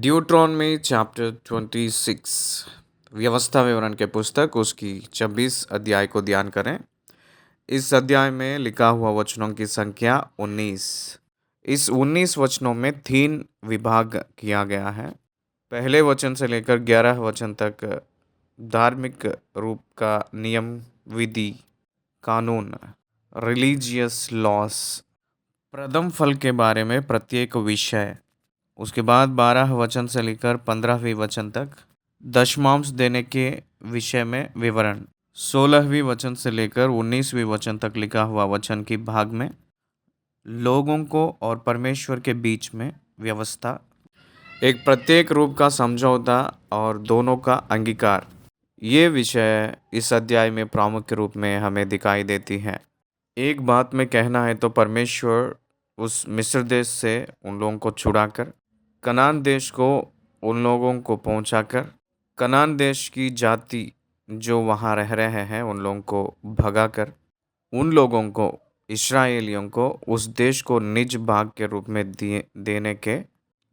Deuteronomy chapter 26 व्यवस्था विवरण के पुस्तक उसकी 26 अध्याय को ध्यान करें। इस अध्याय में लिखा हुआ वचनों की संख्या 19। इस 19 वचनों में 3 विभाग किया गया है। पहले वचन से लेकर 11 वचन तक धार्मिक रूप का नियम, विधि, कानून, रिलीजियस लॉस, प्रथम फल के बारे में प्रत्येक विषय। उसके बाद 12 वचन से लेकर 15वीं वचन तक दशमांश देने के विषय में विवरण। 16वीं वचन से लेकर 19वीं वचन तक लिखा हुआ वचन की भाग में लोगों को और परमेश्वर के बीच में व्यवस्था, एक प्रत्येक रूप का समझौता और दोनों का अंगीकार। ये विषय इस अध्याय में प्रामुख्य रूप में हमें दिखाई देती हैं। एक बात में कहना है तो परमेश्वर उस मिस्र देश से उन लोगों को छुड़ाकर कनान देश को उन लोगों को पहुंचाकर कनान देश की जाति जो वहाँ रह रहे हैं उन लोगों को भगाकर उन लोगों को, इस्राएलियों को, उस देश को निज भाग के रूप में देने के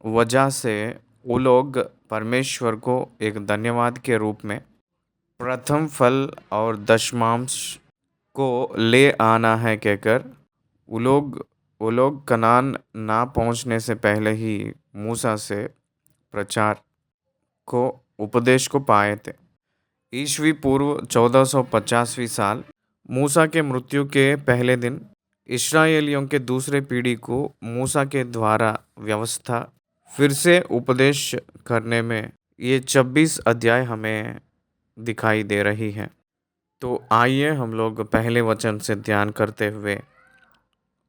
वजह से वो लोग परमेश्वर को एक धन्यवाद के रूप में प्रथम फल और दशमांश को ले आना है कहकर वो लोग कनान ना पहुंचने से पहले ही मूसा से प्रचार को उपदेश को पाए थे। ईस्वी पूर्व 1450वीं साल मूसा के मृत्यु के पहले दिन इस्राएलियों के दूसरे पीढ़ी को मूसा के द्वारा व्यवस्था फिर से उपदेश करने में ये 26 अध्याय हमें दिखाई दे रही है। तो आइए हम लोग पहले वचन से ध्यान करते हुए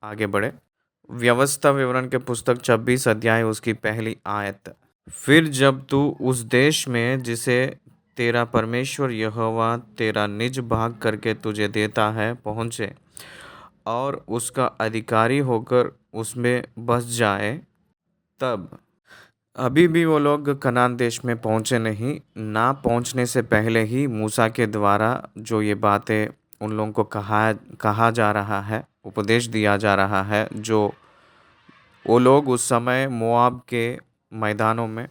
आगे बढ़े। व्यवस्था विवरण के पुस्तक 26 अध्याय उसकी पहली आयत। फिर जब तू उस देश में जिसे तेरा परमेश्वर यहोवा तेरा निज भाग करके तुझे देता है पहुँचे और उसका अधिकारी होकर उसमें बस जाए, तब अभी भी वो लोग कनान देश में पहुँचे नहीं। ना पहुँचने से पहले ही मूसा के द्वारा जो ये बातें उन लोगों को कहा जा रहा है, उपदेश दिया जा रहा है, जो वो लोग उस समय मोआब के मैदानों में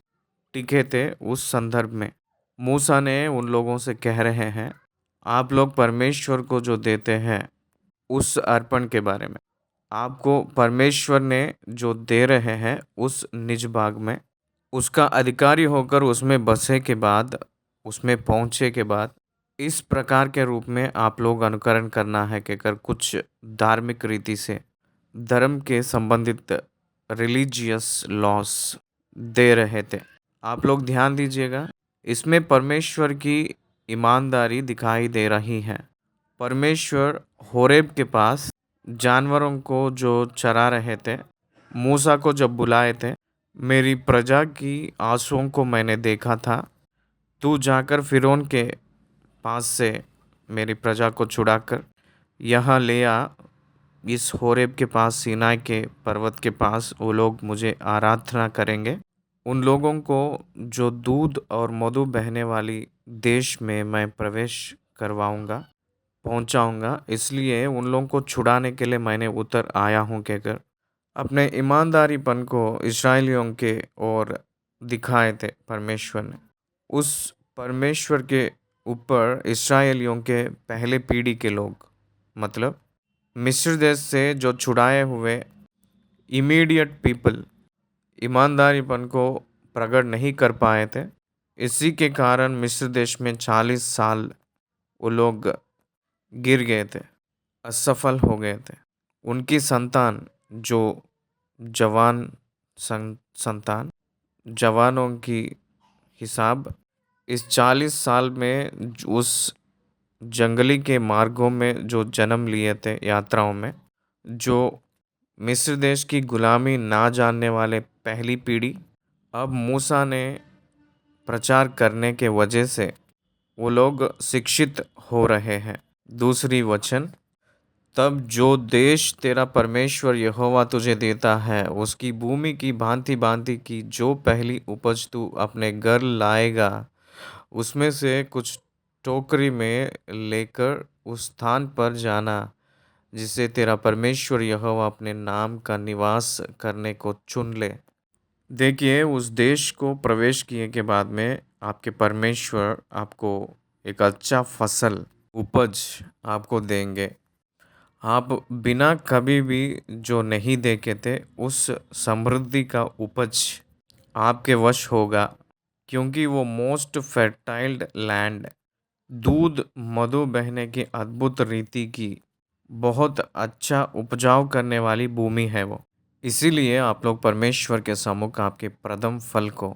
टिके थे, उस संदर्भ में मूसा ने उन लोगों से कह रहे हैं, आप लोग परमेश्वर को जो देते हैं उस अर्पण के बारे में, आपको परमेश्वर ने जो दे रहे हैं उस निज भाग में उसका अधिकारी होकर उसमें बसे के बाद, उसमें पहुँचे के बाद इस प्रकार के रूप में आप लोग अनुकरण करना है कहकर कुछ धार्मिक रीति से धर्म के संबंधित रिलीजियस लॉस दे रहे थे। आप लोग ध्यान दीजिएगा, इसमें परमेश्वर की ईमानदारी दिखाई दे रही है। परमेश्वर होरेब के पास जानवरों को जो चरा रहे थे, मूसा को जब बुलाए थे, मेरी प्रजा की आंसुओं को मैंने देखा था, तू जाकर फिरौन के पास से मेरी प्रजा को छुड़ाकर यहाँ ले आ। इस होरेब के पास, सीनाई के पर्वत के पास वो लोग मुझे आराधना करेंगे। उन लोगों को जो दूध और मधु बहने वाली देश में मैं प्रवेश करवाऊंगा, पहुंचाऊंगा, इसलिए उन लोगों को छुड़ाने के लिए मैंने उतर आया हूं कहकर अपने ईमानदारीपन को इस्राएलियों के ओर दिखाए थे परमेश्वर ने। उस परमेश्वर के ऊपर इस्राएलियों के पहले पीढ़ी के लोग, मतलब मिस्र देश से जो छुड़ाए हुए इमीडिएट पीपल, ईमानदारीपन को प्रकट नहीं कर पाए थे। इसी के कारण मिस्र देश में 40 साल वो लोग गिर गए थे, असफल हो गए थे। उनकी संतान जो जवान संतान, जवानों की हिसाब इस 40 साल में उस जंगली के मार्गों में जो जन्म लिए थे, यात्राओं में जो मिस्र देश की गुलामी ना जानने वाले पहली पीढ़ी, अब मूसा ने प्रचार करने के वजह से वो लोग शिक्षित हो रहे हैं। दूसरी वचन, तब जो देश तेरा परमेश्वर यहोवा तुझे देता है उसकी भूमि की भांति भांति की जो पहली उपज तू अपने घर लाएगा, उसमें से कुछ टोकरी में लेकर उस स्थान पर जाना जिसे तेरा परमेश्वर यहोवा अपने नाम का निवास करने को चुन ले। देखिए, उस देश को प्रवेश किए के बाद में आपके परमेश्वर आपको एक अच्छा फसल, उपज आपको देंगे। आप बिना कभी भी जो नहीं देखे थे, उस समृद्धि का उपज आपके वश होगा, क्योंकि वो मोस्ट फर्टाइल्ड लैंड, दूध मधु बहने की अद्भुत रीति की बहुत अच्छा उपजाऊ करने वाली भूमि है वो। इसीलिए आप लोग परमेश्वर के सम्मुख आपके प्रथम फल को,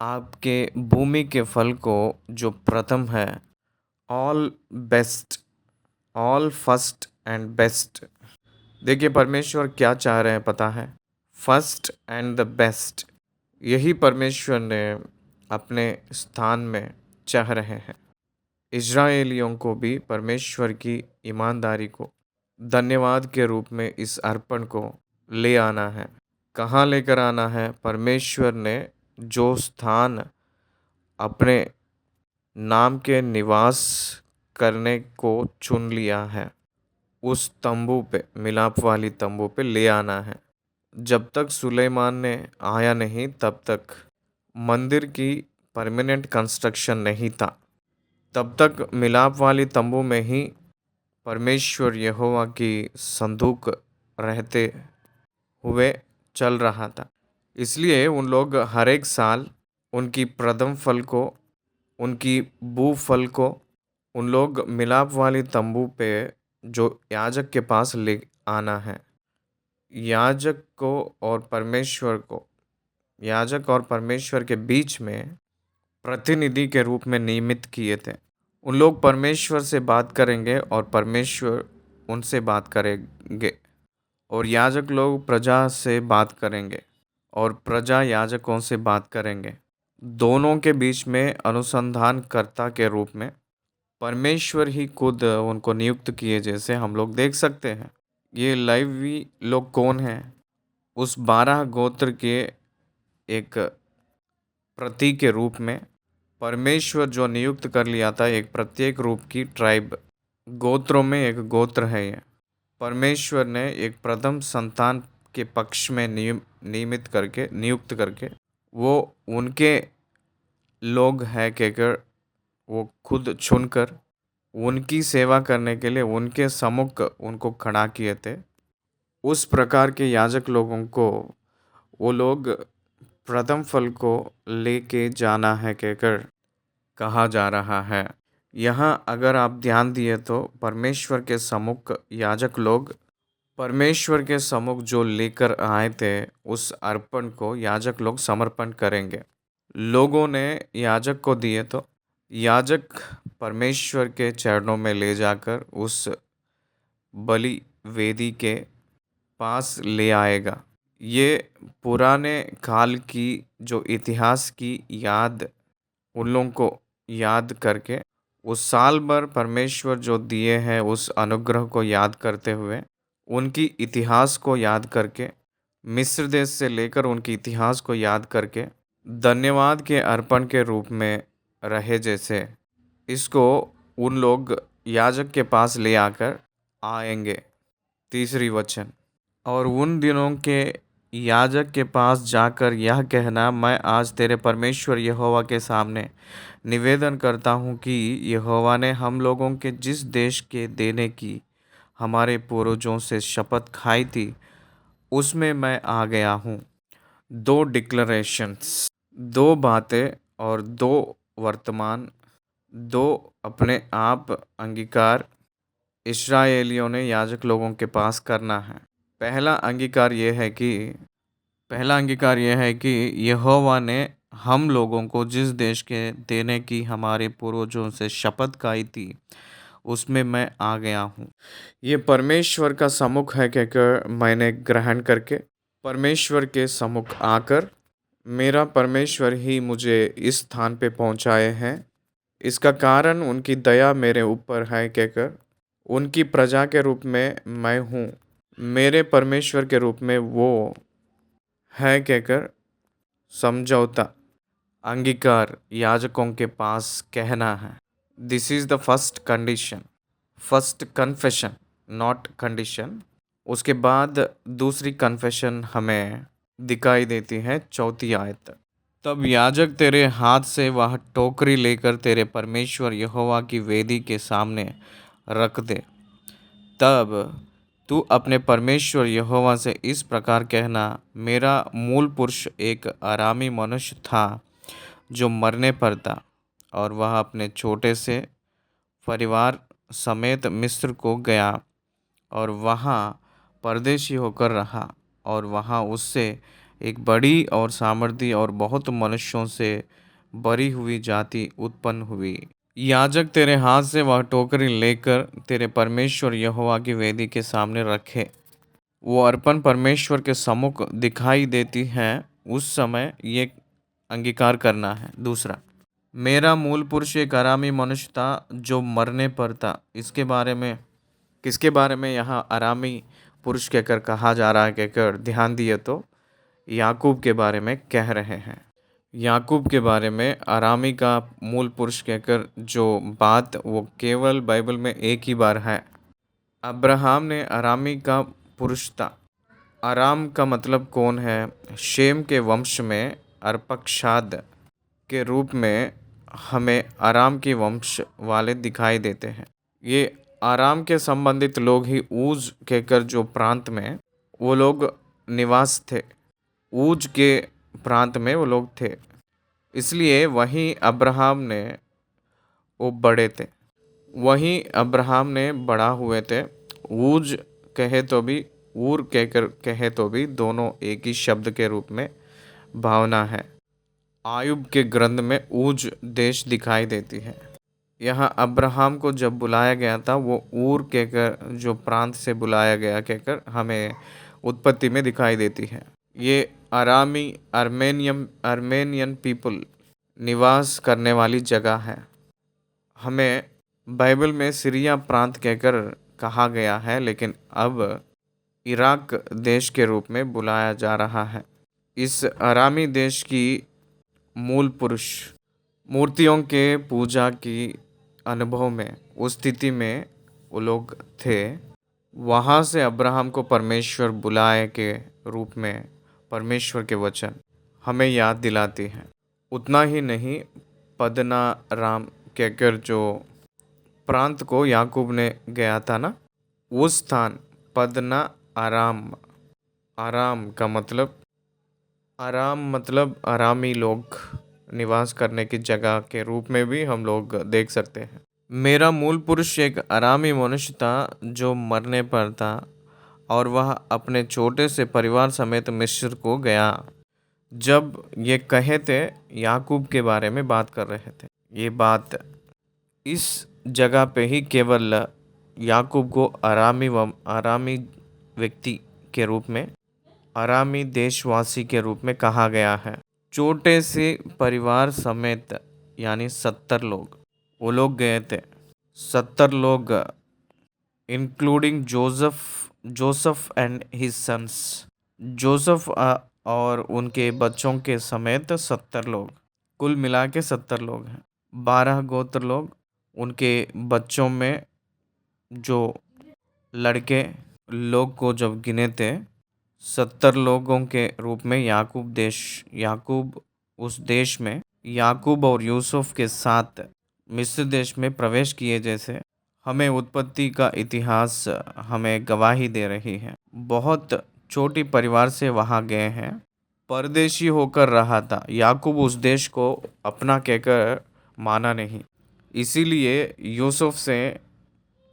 आपके भूमि के फल को जो प्रथम है, all best, all first and best. देखिए परमेश्वर क्या चाह रहे हैं पता है? फर्स्ट एंड द बेस्ट, यही परमेश्वर ने अपने स्थान में चाह रहे हैं। इज़राइलियों को भी परमेश्वर की ईमानदारी को धन्यवाद के रूप में इस अर्पण को ले आना है। कहाँ लेकर आना है? परमेश्वर ने जो स्थान अपने नाम के निवास करने को चुन लिया है, उस तंबू पे, मिलाप वाली तंबू पे ले आना है। जब तक सुलेमान ने आया नहीं, तब तक मंदिर की परमानेंट कंस्ट्रक्शन नहीं था। तब तक मिलाप वाली तंबू में ही परमेश्वर यहोवा की संदूक रहते हुए चल रहा था। इसलिए उन लोग हर एक साल उनकी प्रथम फल को, उनकी बू फल को उन लोग मिलाप वाली तंबू पे जो याजक के पास ले आना है। याजक को और परमेश्वर को, याजक और परमेश्वर के बीच में प्रतिनिधि के रूप में नियमित किए थे। उन लोग परमेश्वर से बात करेंगे और परमेश्वर उनसे बात करेंगे, और याजक लोग प्रजा से बात करेंगे और प्रजा याजकों से बात करेंगे। दोनों के बीच में अनुसंधानकर्ता के रूप में परमेश्वर ही खुद उनको नियुक्त किए, जैसे हम लोग देख सकते हैं। ये लेवी लोग कौन हैं? उस 12 गोत्र के एक प्रतीक के रूप में परमेश्वर जो नियुक्त कर लिया था, एक प्रत्येक रूप की ट्राइब, गोत्रों में एक गोत्र है ये। परमेश्वर ने एक प्रथम संतान के पक्ष में नियमित करके, नियुक्त करके, वो उनके लोग हैं कहकर वो खुद चुनकर उनकी सेवा करने के लिए उनके सम्मुख उनको खड़ा किए थे। उस प्रकार के याजक लोगों को वो लोग प्रथम फल को लेके जाना है कहकर कहा जा रहा है। यहाँ अगर आप ध्यान दिए तो परमेश्वर के सम्मुख याजक लोग, परमेश्वर के सम्मुख जो लेकर आए थे, उस अर्पण को याजक लोग समर्पण करेंगे। लोगों ने याजक को दिए तो याजक परमेश्वर के चरणों में ले जाकर उस बलि वेदी के पास ले आएगा। ये पुराने काल की जो इतिहास की याद उन लोगों को याद करके, उस साल भर परमेश्वर जो दिए हैं उस अनुग्रह को याद करते हुए, उनकी इतिहास को याद करके, मिस्र देश से लेकर उनके इतिहास को याद करके धन्यवाद के अर्पण के रूप में रहे, जैसे इसको उन लोग याजक के पास ले आकर आएंगे। तीसरी वचन, और उन दिनों के याजक के पास जाकर यह कहना, मैं आज तेरे परमेश्वर यहोवा के सामने निवेदन करता हूँ कि यहोवा ने हम लोगों के जिस देश के देने की हमारे पूर्वजों से शपथ खाई थी, उसमें मैं आ गया हूँ। दो डिक्लरेशंस, दो बातें और दो वर्तमान, दो अपने आप अंगीकार इस्राएलियों ने याजक लोगों के पास करना है। पहला अंगीकार यह है कि यहोवा ने हम लोगों को जिस देश के देने की हमारे पूर्वजों से शपथ खाई थी, उसमें मैं आ गया हूँ। ये परमेश्वर का सम्मुख है कहकर मैंने ग्रहण करके परमेश्वर के सम्मुख आकर मेरा परमेश्वर ही मुझे इस स्थान पे पहुँचाए हैं। इसका कारण उनकी दया मेरे ऊपर है कहकर उनकी प्रजा के रूप में मैं हूँ, मेरे परमेश्वर के रूप में वो है कहकर समझौता, अंगीकार याजकों के पास कहना है। This is the first condition, first confession, not condition. उसके बाद दूसरी कन्फेशन हमें दिखाई देती है। चौथी आयत। तब याजक तेरे हाथ से वह टोकरी लेकर तेरे परमेश्वर यहोवा की वेदी के सामने रख दे। तब तू अपने परमेश्वर यहोवा से इस प्रकार कहना, मेरा मूल पुरुष एक अरामी मनुष्य था जो मरने पर था, और वह अपने छोटे से परिवार समेत मिस्र को गया और वहाँ परदेशी होकर रहा, और वहाँ उससे एक बड़ी और सामर्थी और बहुत मनुष्यों से भरी हुई जाति उत्पन्न हुई। याजक तेरे हाथ से वह टोकरी लेकर तेरे परमेश्वर यहोवा की वेदी के सामने रखे। वो अर्पण परमेश्वर के सम्मुख दिखाई देती है। उस समय ये अंगीकार करना है। दूसरा, मेरा मूल पुरुष एक अरामी मनुष्य था जो मरने पर था। इसके बारे में, किसके बारे में यहाँ अरामी पुरुष कहकर कहा जा रहा है कहकर ध्यान दिए तो याकूब के बारे में कह रहे हैं। याकूब के बारे में अरामी का मूल पुरुष कहकर जो बात वो केवल बाइबल में एक ही बार है। अब्राहम ने अरामी का पुरुष था। अराम का मतलब कौन है? शेम के वंश में अर्पक्षाद के रूप में हमें अराम के वंश वाले दिखाई देते हैं। ये आराम के संबंधित लोग ही ऊज कहकर जो प्रांत में वो लोग निवास थे, ऊज के प्रांत में वो लोग थे, इसलिए वहीं अब्राहम ने वो बड़े थे, वहीं अब्राहम ने बड़ा हुए थे। ऊज कहे तो भी, ऊर कहकर कहे तो भी दोनों एक ही शब्द के रूप में भावना है। आयुब के ग्रंथ में ऊज देश दिखाई देती है। यहाँ अब्राहम को जब बुलाया गया था वो ऊर कहकर जो प्रांत से बुलाया गया कहकर हमें उत्पत्ति में दिखाई देती है। ये अरामी अर्मेनियन पीपल निवास करने वाली जगह है। हमें बाइबल में सीरिया प्रांत कहकर कहा गया है, लेकिन अब इराक देश के रूप में बुलाया जा रहा है। इस अरामी देश की मूल पुरुष मूर्तियों के पूजा की अनुभव में, उस स्थिति में वो लोग थे। वहाँ से अब्राहम को परमेश्वर बुलाए के रूप में परमेश्वर के वचन हमें याद दिलाती हैं। उतना ही नहीं, पदना राम कहकर जो प्रांत को याकूब ने गया था ना, उस स्थान पदना आराम, आराम का मतलब, आराम मतलब आरामी लोग निवास करने की जगह के रूप में भी हम लोग देख सकते हैं। मेरा मूल पुरुष एक अरामी मनुष्य था जो मरने पर था, और वह अपने छोटे से परिवार समेत मिस्र को गया। जब ये कहे थे, याकूब के बारे में बात कर रहे थे। ये बात इस जगह पे ही केवल याकूब को आरामी व्यक्ति के रूप में, आरामी देशवासी के रूप में कहा गया है। छोटे से परिवार समेत यानी 70 लोग वो लोग गए थे। 70 लोग including Joseph and his sons, Joseph और उनके बच्चों के समेत 70 लोग, कुल मिला के 70 लोग हैं। 12 गोत्र लोग, उनके बच्चों में जो लड़के लोग को जब गिने थे 70 लोगों के रूप में याकूब उस देश में याकूब और यूसुफ के साथ मिस्र देश में प्रवेश किए, जैसे हमें उत्पत्ति का इतिहास हमें गवाही दे रही है। बहुत छोटी परिवार से वहाँ गए हैं, परदेशी होकर रहा था। याकूब उस देश को अपना कहकर माना नहीं, इसीलिए यूसुफ से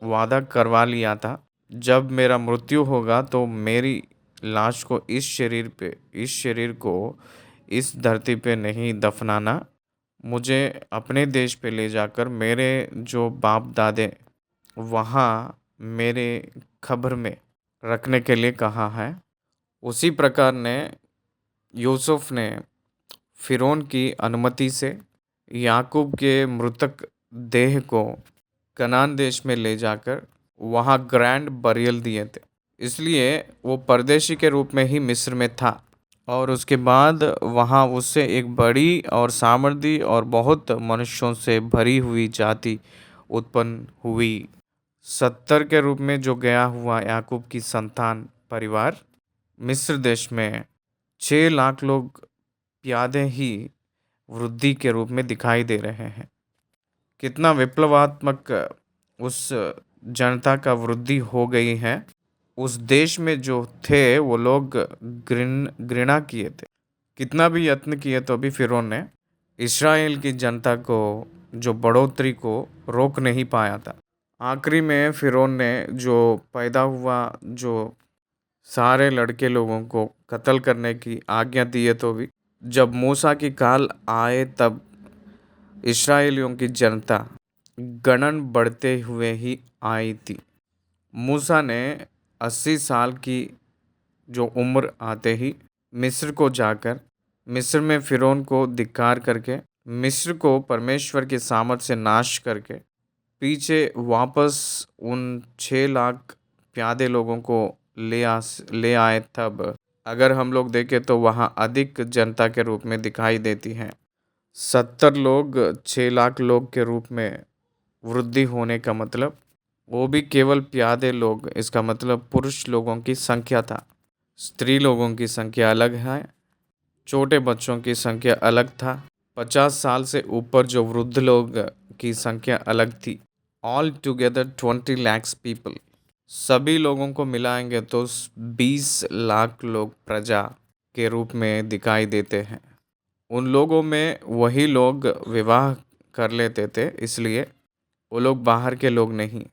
वादा करवा लिया था, जब मेरा मृत्यु होगा तो मेरी लाश को इस शरीर को इस धरती पे नहीं दफनाना, मुझे अपने देश पे ले जाकर मेरे जो बाप दादे वहाँ मेरे खबर में रखने के लिए कहा है। उसी प्रकार ने यूसुफ ने फिरौन की अनुमति से याकूब के मृतक देह को कनान देश में ले जाकर वहाँ ग्रैंड बरियल दिए थे। इसलिए वो परदेशी के रूप में ही मिस्र में था, और उसके बाद वहाँ उससे एक बड़ी और सामर्थी और बहुत मनुष्यों से भरी हुई जाति उत्पन्न हुई। 70 के रूप में जो गया हुआ याकूब की संतान परिवार मिस्र देश में 6 लाख लोग प्यादे ही वृद्धि के रूप में दिखाई दे रहे हैं। कितना विप्लवात्मक उस जनता का वृद्धि हो गई है। उस देश में जो थे वो लोग घृणा किए थे। कितना भी यत्न किए तो भी फिरौन ने इस्राएल की जनता को जो बढ़ोतरी को रोक नहीं पाया था। आखिरी में फिरौन ने जो पैदा हुआ जो सारे लड़के लोगों को कत्ल करने की आज्ञा दी है तो भी जब मूसा की काल आए तब इस्राएलियों की जनता गणन बढ़ते हुए ही आई थी। मूसा ने 80 साल की जो उम्र आते ही मिस्र को जाकर मिस्र में फिरौन को धिक्कार करके मिस्र को परमेश्वर के सामर्थ से नाश करके पीछे वापस उन 6 लाख प्यादे लोगों को ले आए। तब अगर हम लोग देखें तो वहाँ अधिक जनता के रूप में दिखाई देती है। 70 लोग 6 लाख लोग के रूप में वृद्धि होने का मतलब वो भी केवल प्यादे लोग, इसका मतलब पुरुष लोगों की संख्या था। स्त्री लोगों की संख्या अलग है, छोटे बच्चों की संख्या अलग था, 50 साल से ऊपर जो वृद्ध लोग की संख्या अलग थी। All together 20 lakhs people. सभी लोगों को मिलाएंगे तो 20 लाख लोग प्रजा के रूप में दिखाई देते हैं। उन लोगों में वही लोग विवाह कर लेते थे, इसलिए वो लोग बाहर के लोग नहीं।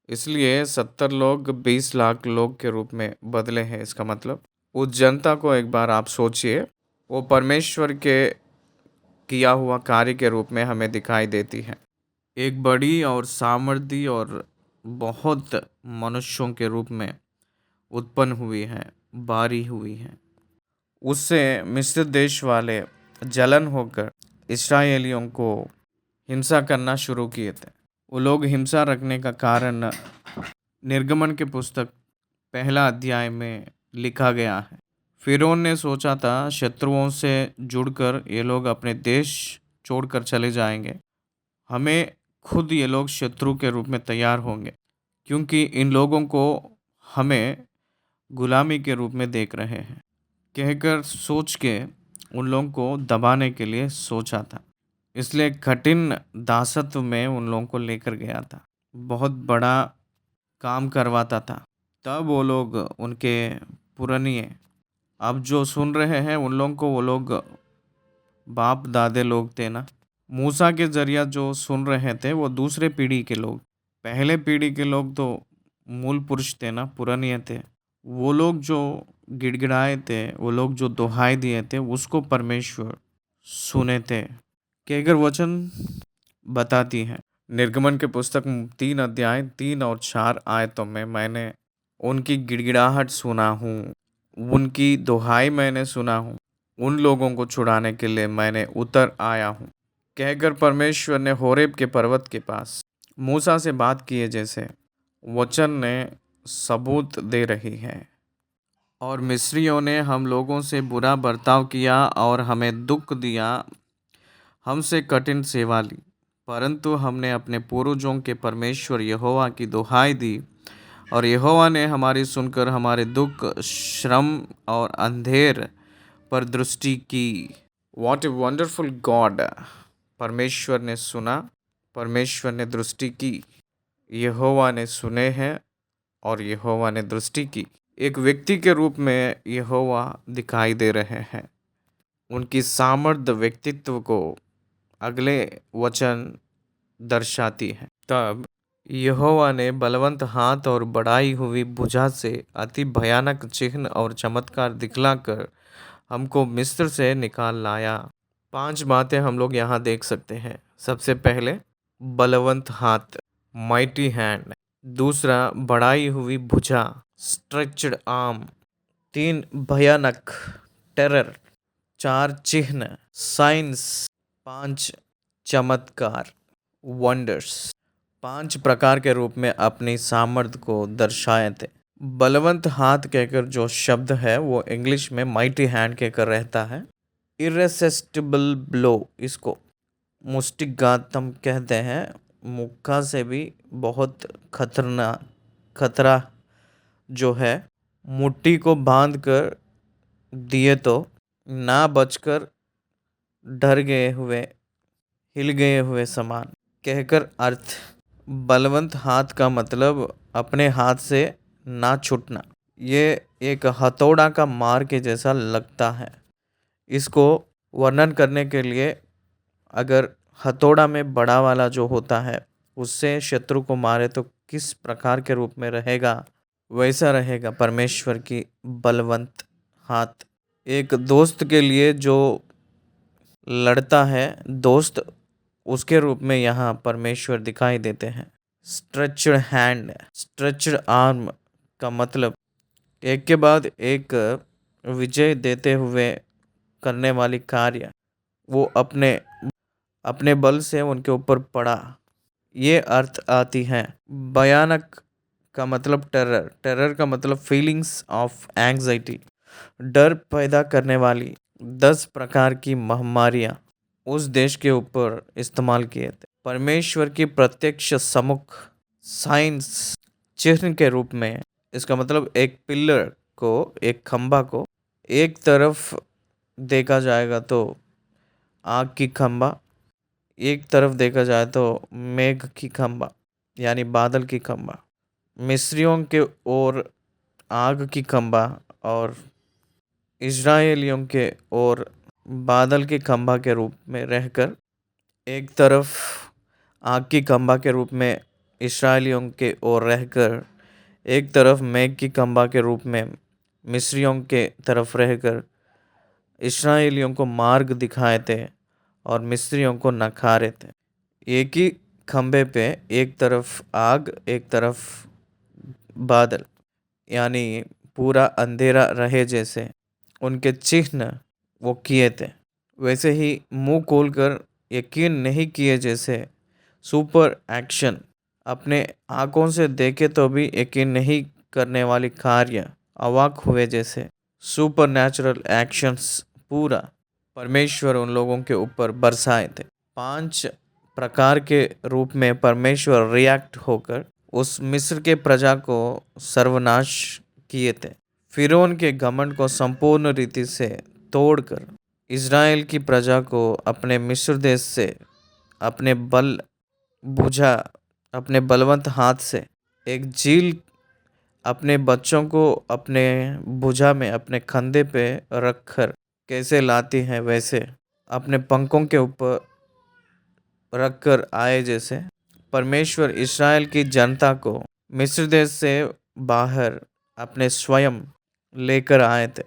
इसलिए 70 लोग 20 लाख लोग के रूप में बदले हैं। इसका मतलब उस जनता को एक बार आप सोचिए, वो परमेश्वर के किया हुआ कार्य के रूप में हमें दिखाई देती है। एक बड़ी और सामर्थी और बहुत मनुष्यों के रूप में उत्पन्न हुई है, बारी हुई है। उससे मिस्र देश वाले जलन होकर इस्राएलियों को हिंसा करना शुरू किए थे। वो लोग हिंसा रखने का कारण निर्गमन के पुस्तक 1 अध्याय में लिखा गया है। फिरौन ने सोचा था शत्रुओं से जुड़कर ये लोग अपने देश छोड़कर चले जाएंगे, हमें खुद ये लोग शत्रु के रूप में तैयार होंगे, क्योंकि इन लोगों को हमें गुलामी के रूप में देख रहे हैं कहकर सोच के उन लोगों को दबाने के लिए सोचा था। इसलिए कठिन दासत्व में उन लोगों को लेकर गया था, बहुत बड़ा काम करवाता था। तब वो लोग उनके पुरानिए अब जो सुन रहे हैं उन लोगों को वो लोग बाप दादे लोग थे ना, मूसा के जरिया जो सुन रहे थे वो दूसरे पीढ़ी के लोग। पहले पीढ़ी के लोग तो मूल पुरुष थे ना, पुरानिए थे। वो लोग जो गिड़गिड़ाए थे, वो लोग जो दुहाई दिए थे उसको परमेश्वर सुने थे कहकर वचन बताती है। निर्गमन के पुस्तक 3 अध्याय 3 और 4 आयतों में मैंने उनकी गिड़गिड़ाहट सुना हूँ, उनकी दुहाई मैंने सुना हूँ, उन लोगों को छुड़ाने के लिए मैंने उतर आया हूँ कहकर परमेश्वर ने होरेब के पर्वत के पास मूसा से बात किए जैसे वचन ने सबूत दे रही है। और मिस्रियों ने हम लोगों से बुरा बर्ताव किया और हमें दुख दिया, हमसे कठिन सेवा ली, परंतु हमने अपने पूर्वजों के परमेश्वर यहोवा की दुहाई दी और यहोवा ने हमारी सुनकर हमारे दुख, श्रम और अंधेर पर दृष्टि की। What a wonderful God. परमेश्वर ने सुना, परमेश्वर ने दृष्टि की, यहोवा ने सुने हैं और यहोवा ने दृष्टि की। एक व्यक्ति के रूप में यहोवा दिखाई दे रहे हैं। उनकी सामर्थ व्यक्तित्व को अगले वचन दर्शाती है। तब यहोवा ने बलवंत हाथ और बढ़ाई हुई भुजा से अति भयानक चिन्ह और चमत्कार दिखलाकर हमको मिस्र से निकाल लाया। 5 बातें हम लोग यहाँ देख सकते हैं। सबसे पहले बलवंत हाथ, माइटी हैंड। दूसरा बढ़ाई हुई भुजा, स्ट्रेच्ड आर्म। 3 भयानक, टेरर। 4 चिन्ह, साइंस। 5 चमत्कार, वंडर्स। 5 प्रकार के रूप में अपनी सामर्थ को दर्शाए थे। बलवंत हाथ कहकर जो शब्द है वो इंग्लिश में माइटी हैंड कहकर रहता है। इरेसिस्टिबल ब्लो, इसको मुष्टिघातम कहते हैं। मुक्का से भी बहुत खतरा जो है, मुट्ठी को बांध कर दिए तो ना बचकर डर गए हुए हिल गए हुए समान कहकर अर्थ। बलवंत हाथ का मतलब अपने हाथ से ना छूटना। ये एक हथौड़ा का मार के जैसा लगता है। इसको वर्णन करने के लिए अगर हथौड़ा में बड़ा वाला जो होता है उससे शत्रु को मारे तो किस प्रकार के रूप में रहेगा, वैसा रहेगा परमेश्वर की बलवंत हाथ। एक दोस्त के लिए जो लड़ता है, दोस्त उसके रूप में यहाँ परमेश्वर दिखाई देते हैं। स्ट्रेच्ड हैंड, स्ट्रेच्ड आर्म का मतलब एक के बाद एक विजय देते हुए करने वाली कार्य, वो अपने अपने बल से उनके ऊपर पड़ा, ये अर्थ आती है। भयानक का मतलब टेरर, टेरर का मतलब फीलिंग्स ऑफ एंग्जाइटी, डर पैदा करने वाली 10 प्रकार की महामारियां उस देश के ऊपर इस्तेमाल किए थे। परमेश्वर की प्रत्यक्ष सम्मुख साइंस चिन्ह के रूप में, इसका मतलब एक पिलर को, एक खंबा को एक तरफ देखा जाएगा तो आग की खंबा, एक तरफ देखा जाए तो मेघ की खंबा यानी बादल की खंबा, मिस्रियों के ओर आग की खंबा और इजराइलियों के ओर बादल की खंबा के रूप में रहकर, एक तरफ आग की खंबा के रूप में इस्राएलियों के ओर रहकर, एक तरफ मेघ की खंबा के रूप में मिस्रियों के तरफ रहकर इस्राएलियों को मार्ग दिखाए थे और मिस्रियों को नखारे थे। एक ही खंबे पे एक तरफ आग एक तरफ बादल, यानी पूरा अंधेरा रहे जैसे उनके चिन्ह वो किए थे। वैसे ही मुंह खोलकर यकीन नहीं किए जैसे सुपर एक्शन, अपने आंखों से देखे तो भी यकीन नहीं करने वाली कार्य, अवाक हुए जैसे सुपर नेचुरल एक्शंस पूरा परमेश्वर उन लोगों के ऊपर बरसाए थे। 5 प्रकार के रूप में परमेश्वर रिएक्ट होकर उस मिस्र के प्रजा को सर्वनाश किए थे। फिरौन के घमंड को संपूर्ण रीति से तोड़कर इज़राइल की प्रजा को अपने मिस्र देश से अपने बल बुझा, अपने बलवंत हाथ से एक झील अपने बच्चों को अपने भुजा में अपने कंधे पे रखकर कैसे लाती है, वैसे अपने पंखों के ऊपर रखकर आए जैसे परमेश्वर इस्राएल की जनता को मिस्र देश से बाहर अपने स्वयं लेकर आए थे।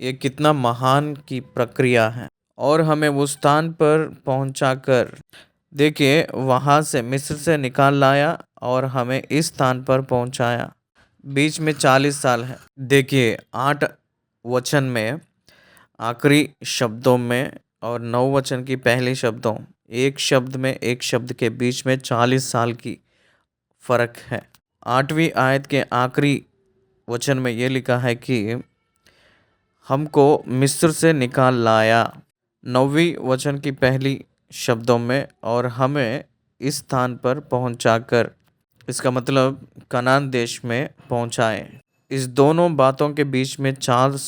ये कितना महान की प्रक्रिया है। और हमें उस स्थान पर पहुंचाकर, देखिए वहाँ से मिस्र से निकाल लाया और हमें इस स्थान पर पहुंचाया। बीच में 40 साल है। देखिए 8 वचन में आखिरी शब्दों में और 9 वचन की पहले शब्दों, एक शब्द में एक शब्द के बीच में 40 साल की फर्क है। 8वीं आयत के आखिरी वचन में ये लिखा है कि हमको मिस्र से निकाल लाया। 9वीं वचन की पहली शब्दों में और हमें इस स्थान पर पहुंचाकर, इसका मतलब कनान देश में पहुंचाए। इस दोनों बातों के बीच में 40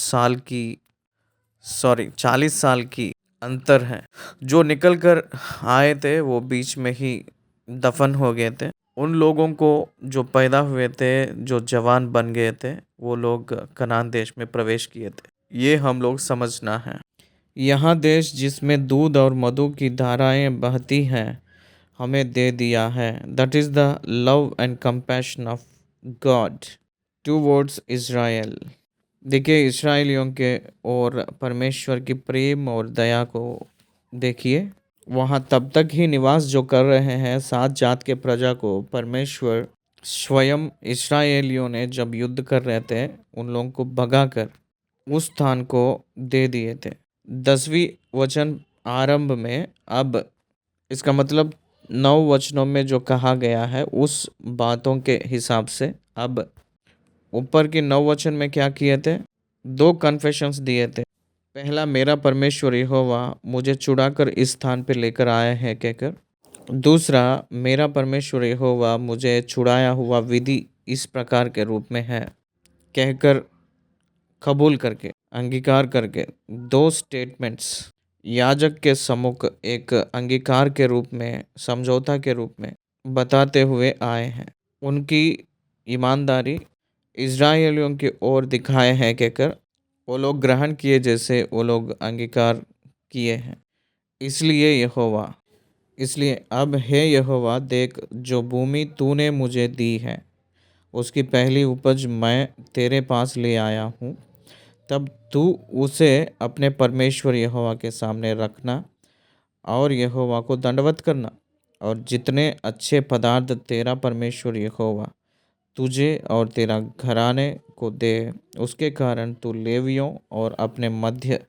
साल की अंतर है। जो निकल कर आए थे वो बीच में ही दफन हो गए थे। उन लोगों को जो पैदा हुए थे, जो जवान बन गए थे, वो लोग कनान देश में प्रवेश किए थे। ये हम लोग समझना है। यहाँ देश जिसमें दूध और मधु की धाराएं बहती हैं हमें दे दिया है। That is the love and compassion of God towards Israel. देखिए इस्राएलियों के और परमेश्वर की प्रेम और दया को देखिए। वहाँ तब तक ही निवास जो कर रहे हैं 7 जात के प्रजा को परमेश्वर स्वयं इस्राएलियों ने जब युद्ध कर रहे थे उन लोगों को भगाकर उस स्थान को दे दिए थे। 10वीं वचन आरंभ में, अब इसका मतलब 9 वचनों में जो कहा गया है उस बातों के हिसाब से, अब ऊपर के 9 वचन में क्या किए थे? 2 कन्फेशंस दिए थे। पहला, मेरा परमेश्वर यहोवा मुझे छुड़ाकर इस स्थान पे लेकर आया है कहकर। दूसरा, मेरा परमेश्वर यहोवा मुझे छुड़ाया हुआ विधि इस प्रकार के रूप में है कहकर कबूल करके। अंगीकार करके दो स्टेटमेंट्स याजक के सम्मुख एक अंगीकार के रूप में, समझौता के रूप में बताते हुए आए हैं। उनकी ईमानदारी इज़राइलियों की ओर दिखाए है कहकर वो लोग ग्रहण किए जैसे वो लोग अंगीकार किए हैं। इसलिए अब हे यहोवा देख, जो भूमि तूने मुझे दी है उसकी पहली उपज मैं तेरे पास ले आया हूँ। तब तू उसे अपने परमेश्वर यहोवा के सामने रखना और यहोवा को दंडवत करना, और जितने अच्छे पदार्थ तेरा परमेश्वर यहोवा तुझे और तेरा घराने को दे, उसके कारण तू लेवियों और अपने मध्य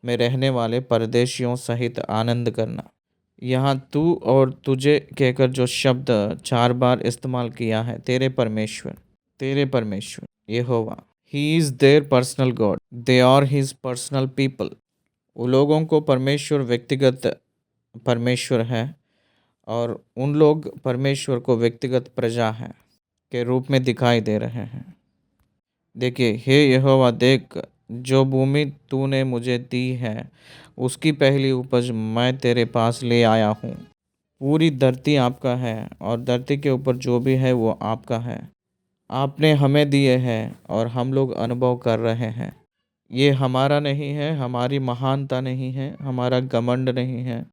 में रहने वाले परदेशियों सहित आनंद करना। यहाँ तू और तुझे कहकर जो शब्द 4 बार इस्तेमाल किया है, तेरे परमेश्वर यहोवा, he is their personal God, they are his personal people. वो लोगों को परमेश्वर व्यक्तिगत परमेश्वर है और उन लोग परमेश्वर को व्यक्तिगत प्रजा है के रूप में दिखाई दे रहे हैं। देखिए, हे यहोवा देख, जो भूमि तूने मुझे दी है उसकी पहली उपज मैं तेरे पास ले आया हूँ। पूरी धरती आपका है और धरती के ऊपर जो भी है वो आपका है। आपने हमें दिए हैं और हम लोग अनुभव कर रहे हैं। ये हमारा नहीं है, हमारी महानता नहीं है, हमारा घमंड नहीं है,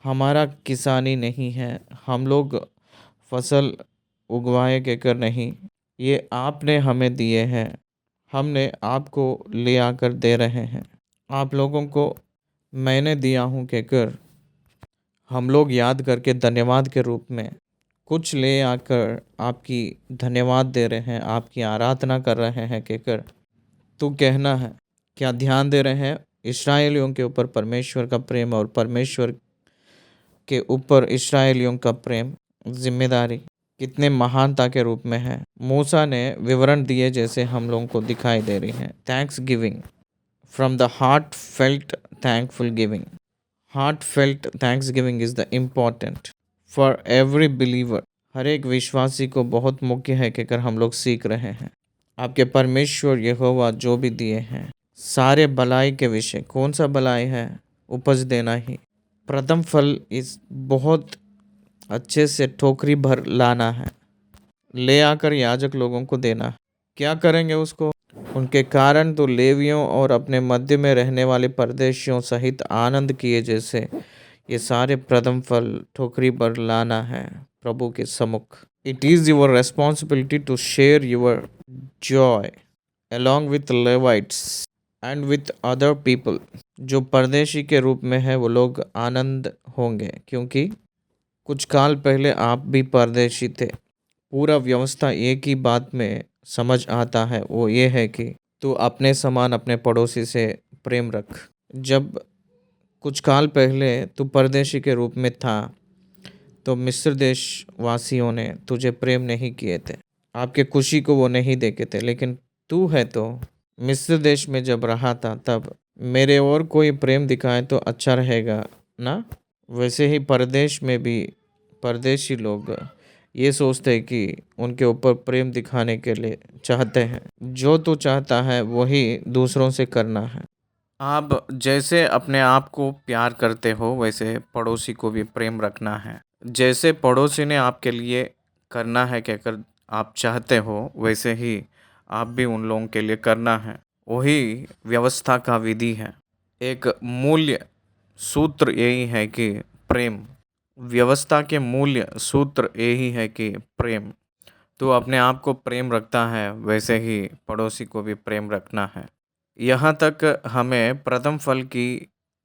हमारा किसानी नहीं है, हम लोग फसल उगवाए के कर नहीं, ये आपने हमें दिए हैं, हमने आपको ले आकर दे रहे हैं। आप लोगों को मैंने दिया हूँ कहकर हम लोग याद करके धन्यवाद के रूप में कुछ ले आकर आपकी धन्यवाद दे रहे हैं, आपकी आराधना कर रहे हैं कहकर तू कहना है। क्या ध्यान दे रहे हैं इस्राएलियों के ऊपर परमेश्वर का प्रेम और परमेश्वर के ऊपर इस्राएलियों का प्रेम, जिम्मेदारी कितने महानता के रूप में है। मूसा ने विवरण दिए जैसे हम लोगों को दिखाई दे रही है। Thanksgiving from the heartfelt thankful giving. Heartfelt thanksgiving is the important for every believer. हर एक विश्वासी को बहुत मुख्य है कहकर हम लोग सीख रहे हैं। आपके परमेश्वर यहोवा जो भी दिए हैं सारे भलाई के विषय, कौन सा भलाई है? उपज देना ही। प्रथम फल इस बहुत अच्छे से ठोकरी भर लाना है, ले आकर याजक लोगों को देना। क्या करेंगे उसको? उनके कारण तो लेवियों और अपने मध्य में रहने वाले परदेशियों सहित आनंद किए जैसे ये सारे प्रथम फल ठोकरी भर लाना है प्रभु के सम्मुख। It is your responsibility to share your joy along with Levites and with other people। जो परदेशी के रूप में है वो लोग आनंद होंगे, क्योंकि कुछ काल पहले आप भी परदेशी थे। पूरा व्यवस्था एक ही बात में समझ आता है, वो ये है कि तू अपने समान अपने पड़ोसी से प्रेम रख। जब कुछ काल पहले तू परदेशी के रूप में था तो मिस्र देश वासियों ने तुझे प्रेम नहीं किए थे, आपके खुशी को वो नहीं देखे थे। लेकिन तू है तो मिस्र देश में जब रहा था तब मेरे और कोई प्रेम दिखाए तो अच्छा रहेगा ना। वैसे ही परदेश में भी परदेशी लोग ये सोचते हैं कि उनके ऊपर प्रेम दिखाने के लिए चाहते हैं। जो तू चाहता है वही दूसरों से करना है। आप जैसे अपने आप को प्यार करते हो वैसे पड़ोसी को भी प्रेम रखना है। जैसे पड़ोसी ने आपके लिए करना है कहकर आप चाहते हो वैसे ही आप भी उन लोगों के लिए करना है। वही व्यवस्था का विधि है। एक मूल्य सूत्र यही है कि प्रेम। व्यवस्था के मूल्य सूत्र यही है कि प्रेम। तो अपने आप को प्रेम रखता है वैसे ही पड़ोसी को भी प्रेम रखना है। यहाँ तक हमें प्रथम फल की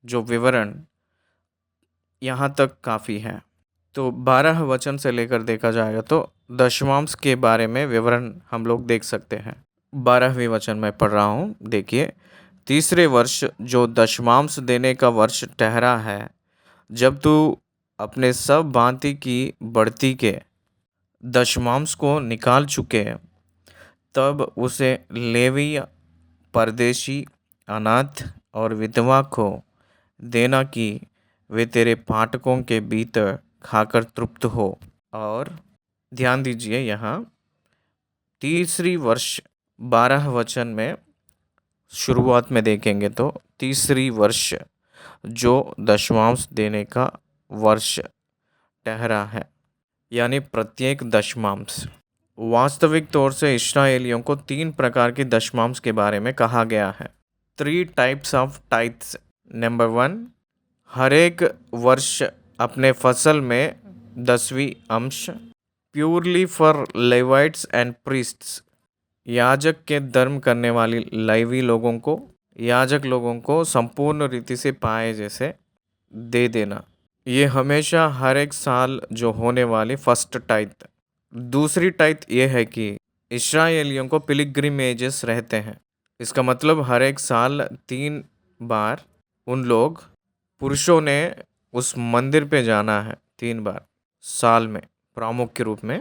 जो विवरण यहाँ तक काफ़ी है। तो 12 वचन से लेकर देखा जाएगा तो दशमांश के बारे में विवरण हम लोग देख सकते हैं। 12वें वचन में पढ़ रहा हूँ, देखिए। तीसरे वर्ष जो दशमांश देने का वर्ष ठहरा है, जब तू अपने सब भांति की बढ़ती के दशमांश को निकाल चुके, तब उसे लेवी, परदेशी, अनाथ और विधवा को देना कि वे तेरे फाटकों के भीतर खाकर तृप्त हो। और ध्यान दीजिए यहाँ तीसरी वर्ष 12 वचन में शुरुआत में देखेंगे तो तीसरी वर्ष जो दशमांश देने का वर्ष ठहरा है, यानी प्रत्येक दशमांश। वास्तविक तौर से इस्राएलियों को 3 प्रकार के दशमांश के बारे में कहा गया है। 3 टाइप्स ऑफ टाइथ्स। नंबर 1, हर एक वर्ष अपने फसल में 10वीं अंश, प्योरली फॉर लेवाइट्स एंड प्रीस्ट्स, याजक के धर्म करने वाली लेवी लोगों को, याजक लोगों को संपूर्ण रीति से पाए जैसे दे देना। ये हमेशा हर एक साल जो होने वाली फर्स्ट टाइथ। दूसरी टाइथ ये है कि इस्राएलियों को पिलग्रिमेजेस रहते हैं। इसका मतलब हर एक साल 3 बार उन लोग पुरुषों ने उस मंदिर पे जाना है। 3 बार साल में प्रामुख्य के रूप में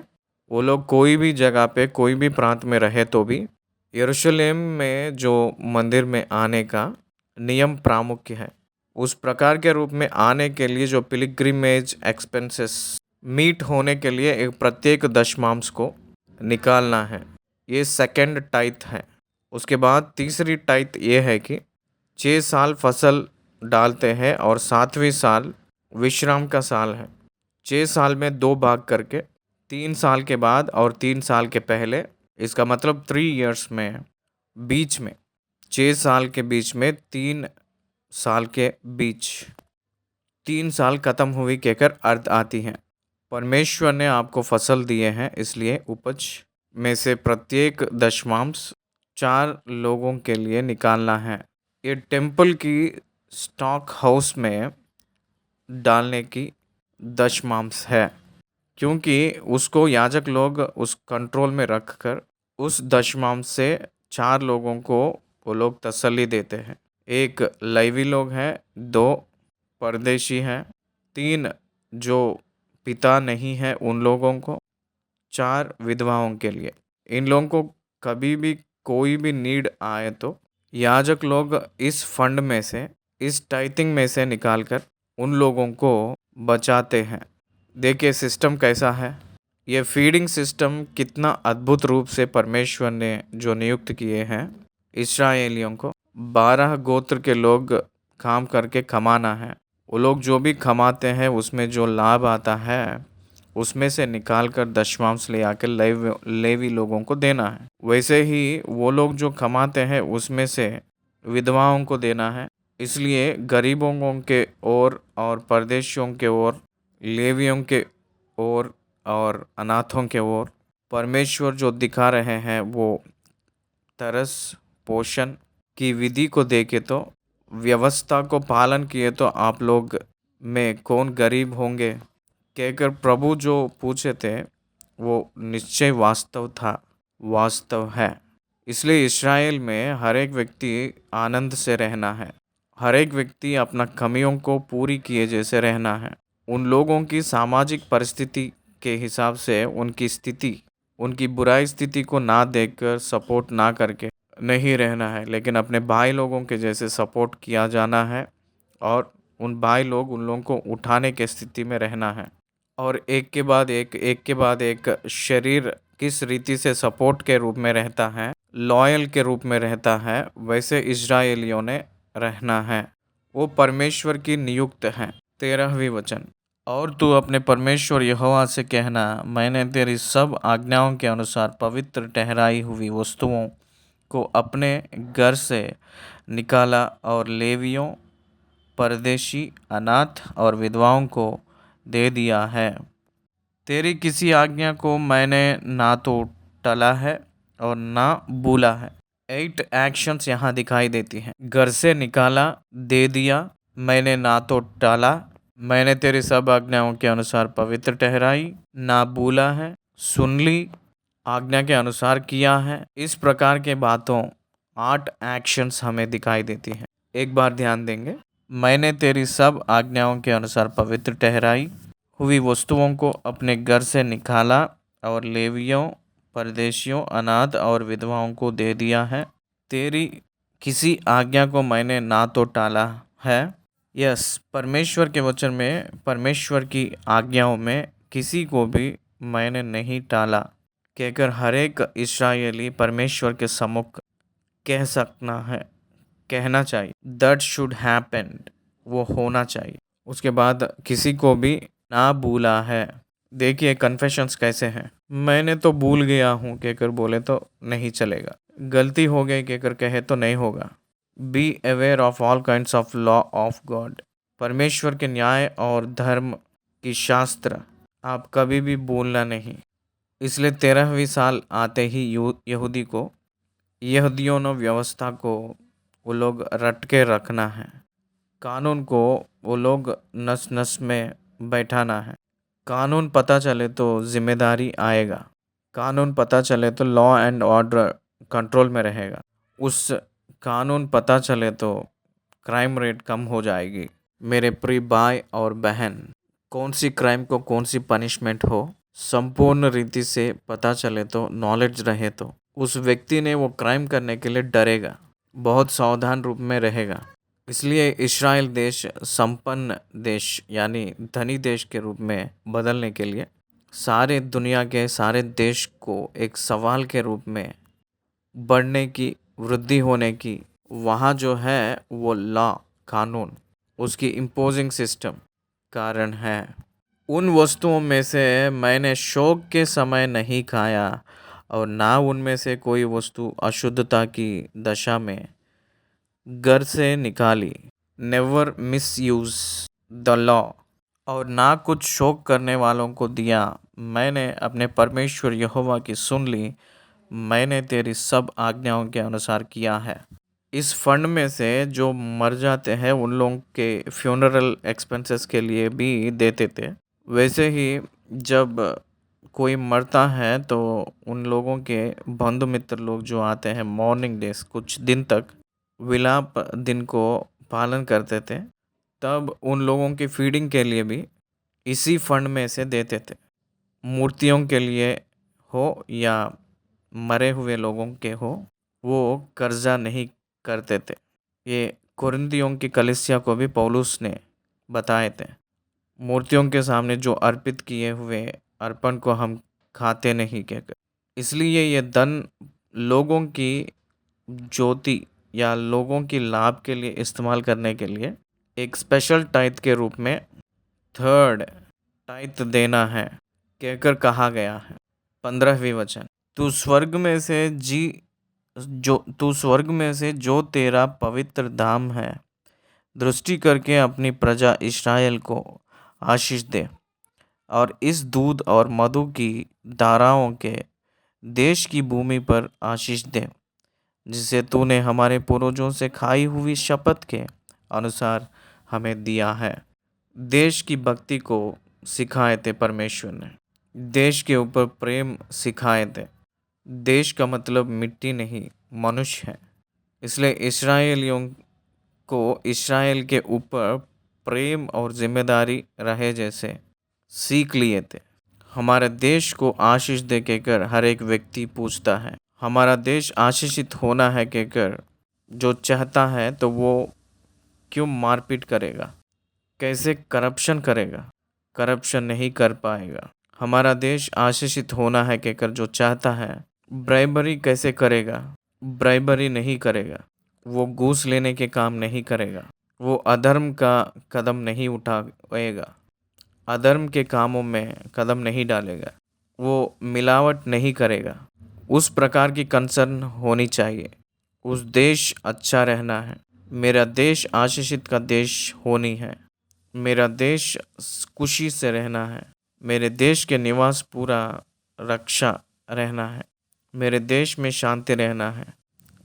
वो लोग कोई भी जगह पे कोई भी प्रांत में रहे तो भी यरूशलेम में जो मंदिर में आने का नियम प्रामुख्य है। उस प्रकार के रूप में आने के लिए जो पिलग्रिमेज एक्सपेंसेस मीट होने के लिए एक प्रत्येक दशमांश को निकालना है। ये सेकंड टाइथ है। उसके बाद तीसरी टाइथ ये है कि 6 साल फसल डालते हैं और 7वें साल विश्राम का साल है। 6 साल में 2 भाग करके 3 साल के बाद और 3 साल के पहले, इसका मतलब 3 इयर्स में बीच में 6 साल के बीच में 3 साल के बीच 3 साल खत्म हुई कहकर अर्थ आती है। परमेश्वर ने आपको फसल दिए हैं, इसलिए उपज में से प्रत्येक दशमांश 4 लोगों के लिए निकालना है। ये टेम्पल की स्टॉक हाउस में डालने की दशमांश है, क्योंकि उसको याजक लोग उस कंट्रोल में रखकर उस दशमांश से 4 लोगों को वो लोग तसल्ली देते हैं। 1 लेवी लोग हैं, 2 परदेशी हैं, 3 जो पिता नहीं है उन लोगों को, 4 विधवाओं के लिए। इन लोगों को कभी भी कोई भी नीड आए तो याजक लोग इस फंड में से, इस टाइथिंग में से निकालकर उन लोगों को बचाते हैं। देखिए सिस्टम कैसा है। ये फीडिंग सिस्टम कितना अद्भुत रूप से परमेश्वर ने जो नियुक्त किए हैं इस्राएलियों को। 12 गोत्र के लोग काम करके कमाना है। वो लोग जो भी कमाते हैं उसमें जो लाभ आता है उसमें से निकाल कर दशमांश ले आकर लेवी लोगों को देना है। वैसे ही वो लोग जो कमाते हैं उसमें से विधवाओं को देना है। इसलिए गरीबों के और परदेशियों के ओर, लेवियों के ओर और अनाथों के ओर परमेश्वर जो दिखा रहे हैं वो तरस पोषण की विधि को देखे तो, व्यवस्था को पालन किए तो आप लोग में कौन गरीब होंगे कहकर प्रभु जो पूछे थे वो निश्चय वास्तव था, वास्तव है। इसलिए इस्राएल में हर एक व्यक्ति आनंद से रहना है। हर एक व्यक्ति अपना कमियों को पूरी किए जैसे रहना है। उन लोगों की सामाजिक परिस्थिति के हिसाब से उनकी स्थिति, उनकी बुराई स्थिति को ना देखकर सपोर्ट ना करके नहीं रहना है, लेकिन अपने भाई लोगों के जैसे सपोर्ट किया जाना है और उन भाई लोग उन लोगों को उठाने की स्थिति में रहना है। और एक के बाद एक शरीर किस रीति से सपोर्ट के रूप में रहता है, लॉयल के रूप में रहता है, वैसे इजराइलियों ने रहना है। वो परमेश्वर की नियुक्त हैं। 13वीं वचन, और तू अपने परमेश्वर यहोवा से कहना, मैंने तेरी सब आज्ञाओं के अनुसार पवित्र ठहराई हुई वस्तुओं को अपने घर से निकाला और लेवियों, परदेशी, अनाथ और विधवाओं को दे दिया है। तेरी किसी आज्ञा को मैंने ना तो टला है और ना भूला है। 8 एक्शंस यहाँ दिखाई देती हैं। घर से निकाला, दे दिया, मैंने ना तो टाला, मैंने तेरी सब आज्ञाओं के अनुसार पवित्र ठहराई, ना भूला है, सुन ली, आज्ञा के अनुसार किया है। इस प्रकार के बातों 8 एक्शंस हमें दिखाई देती हैं। एक बार ध्यान देंगे। मैंने तेरी सब आज्ञाओं के अनुसार पवित्र ठहराई हुई वस्तुओं को अपने घर से निकाला और लेवियों, परदेशियों, अनाथ और विधवाओं को दे दिया है। तेरी किसी आज्ञा को मैंने ना तो टाला है। यस, परमेश्वर के वचन में, परमेश्वर की आज्ञाओं में किसी को भी मैंने नहीं टाला कहकर हर एक इस्राएली परमेश्वर के सम्मुख कह सकना है। कहना चाहिए, दैट शुड हैपन, वो होना चाहिए। उसके बाद किसी को भी ना भूला है। देखिए कन्फेशंस कैसे हैं। मैंने तो भूल गया हूँ कहकर बोले तो नहीं चलेगा। गलती हो गई कहकर कहे तो नहीं होगा। Be aware of all kinds of law of God, परमेश्वर के न्याय और धर्म की शास्त्र आप कभी भी भूलना नहीं। इसलिए 13वीं साल आते ही यहूदियों ने व्यवस्था को वो लोग रट के रखना है। कानून को वो लोग नस नस में बैठाना है। कानून पता चले तो जिम्मेदारी आएगा। कानून पता चले तो लॉ एंड ऑर्डर कंट्रोल में रहेगा। उस कानून पता चले तो क्राइम रेट कम हो जाएगी। मेरे प्रिय भाई और बहन, कौन सी क्राइम को कौन सी पनिशमेंट हो, संपूर्ण रीति से पता चले तो, नॉलेज रहे तो उस व्यक्ति ने वो क्राइम करने के लिए डरेगा, बहुत सावधान रूप में रहेगा। इसलिए इस्राएल देश संपन्न देश यानी धनी देश के रूप में बदलने के लिए सारे दुनिया के सारे देश को एक सवाल के रूप में बढ़ने की, वृद्धि होने की, वहाँ जो है वो लॉ कानून उसकी इम्पोजिंग सिस्टम कारण है। उन वस्तुओं में से मैंने शोक के समय नहीं खाया और ना उनमें से कोई वस्तु अशुद्धता की दशा में घर से निकाली। Never miss use the law, और ना कुछ शोक करने वालों को दिया। मैंने अपने परमेश्वर यहोवा की सुन ली, मैंने तेरी सब आज्ञाओं के अनुसार किया है। इस फंड में से जो मर जाते हैं उन लोगों के फ्यूनरल एक्सपेंसेस के लिए भी देते थे। वैसे ही जब कोई मरता है तो उन लोगों के बंधु मित्र लोग जो आते हैं मॉर्निंग डेज कुछ दिन तक विलाप दिन को पालन करते थे, तब उन लोगों की फीडिंग के लिए भी इसी फंड में से देते थे। मूर्तियों के लिए हो या मरे हुए लोगों के हो, वो कर्जा नहीं करते थे। ये कुरिन्थियों की कलीसिया को भी पौलुस ने बताए थे। मूर्तियों के सामने जो अर्पित किए हुए अर्पण को हम खाते नहीं कहकर। इसलिए ये धन लोगों की ज्योति या लोगों की लाभ के लिए इस्तेमाल करने के लिए एक स्पेशल टाइथ के रूप में थर्ड टाइथ देना है कहकर कहा गया है। 15वीं वचन, तू स्वर्ग में से जो तेरा पवित्र धाम है दृष्टि करके अपनी प्रजा इस्राएल को आशीष दे और इस दूध और मधु की धाराओं के देश की भूमि पर आशीष दे, जिसे तूने हमारे पूर्वजों से खाई हुई शपथ के अनुसार हमें दिया है। देश की भक्ति को सिखाए थे परमेश्वर ने, देश के ऊपर प्रेम सिखाए थे। देश का मतलब मिट्टी नहीं मनुष्य है। इसलिए इस्राएलियों को इस्राएल के ऊपर प्रेम और जिम्मेदारी रहे जैसे सीख लिए थे। हमारे देश को आशीष दे कहकर हर एक व्यक्ति पूछता है। हमारा देश आशीषित होना है कहकर जो चाहता है तो वो क्यों मारपीट करेगा, कैसे करप्शन करेगा, करप्शन नहीं कर पाएगा। हमारा देश आशीषित होना है कहकर जो चाहता है ब्राइबरी कैसे करेगा, ब्राइबरी नहीं करेगा। वो घूस लेने के काम नहीं करेगा, वो अधर्म का कदम नहीं उठाएगा, अधर्म के कामों में कदम नहीं डालेगा, वो मिलावट नहीं करेगा। उस प्रकार की कंसर्न होनी चाहिए। उस देश अच्छा रहना है। मेरा देश आशीषित का देश होनी है। मेरा देश खुशी से रहना है। मेरे देश के निवास पूरा रक्षा रहना है। मेरे देश में शांति रहना है।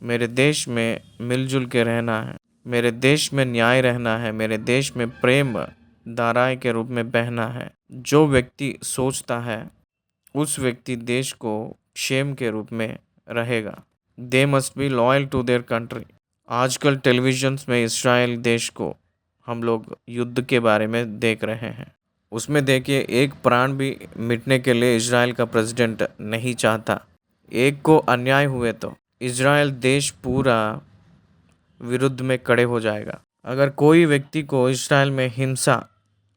मेरे देश में मिलजुल के रहना है। मेरे देश में न्याय रहना है। मेरे देश में प्रेम धाराएं के रूप में बहना है। जो व्यक्ति सोचता है उस व्यक्ति देश को क्षेम के रूप में रहेगा। They must be loyal to their country. आजकल टेलीविजन्स में इसराइल देश को हम लोग युद्ध के बारे में देख रहे हैं। उसमें देखिए एक प्राण भी मिटने के लिए इजराइल का प्रेसिडेंट नहीं चाहता। एक को अन्याय हुए तो इजराइल देश पूरा विरुद्ध में खड़े हो जाएगा। अगर कोई व्यक्ति को इजराइल में हिंसा